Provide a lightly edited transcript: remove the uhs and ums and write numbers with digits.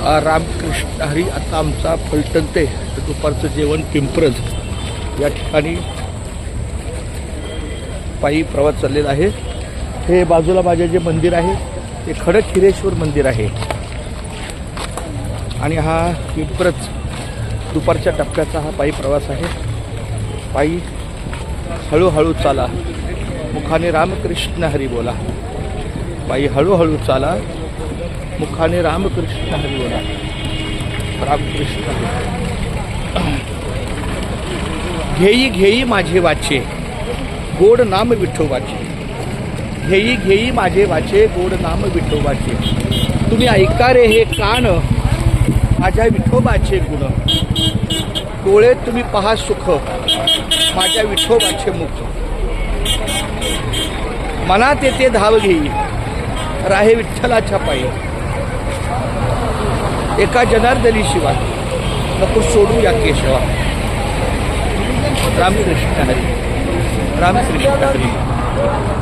रामकृष्ण हरी. आता आमचा फलटण ते दुपारचं जेवण पिंपरज या ठिकाणी पायी प्रवास चाललेला आहे. हे बाजूला माझे जे मंदिर आहे ते खडकखिरेश्वर मंदिर आहे आणि हा पिंपरज दुपारच्या टप्प्याचा हा पायी प्रवास आहे. पायी हळूहळू चाला, मुखाने रामकृष्ण हरी बोला. पायी हळूहळू चाला, मुखाने रामकृष्ण हरी बोला. रामकृष्ण हरी. घेई घेई माझे वाचे गोड नाम विठोबाचे. घेई घेई माझे वाचे गोड नाम विठोबाचे. तुम्ही ऐका रे हे कान माझ्या विठोबाचे गुण. डोळे तुम्ही पहा सुख माझ्या विठोबाचे मुख. मनात येते धाव घेई राहे विठ्ठलाच्या पायी. एका जनार्दनी शिवाय नको सोडू या केशवा. रामकृष्ण हरी. रामकृष्ण हरी.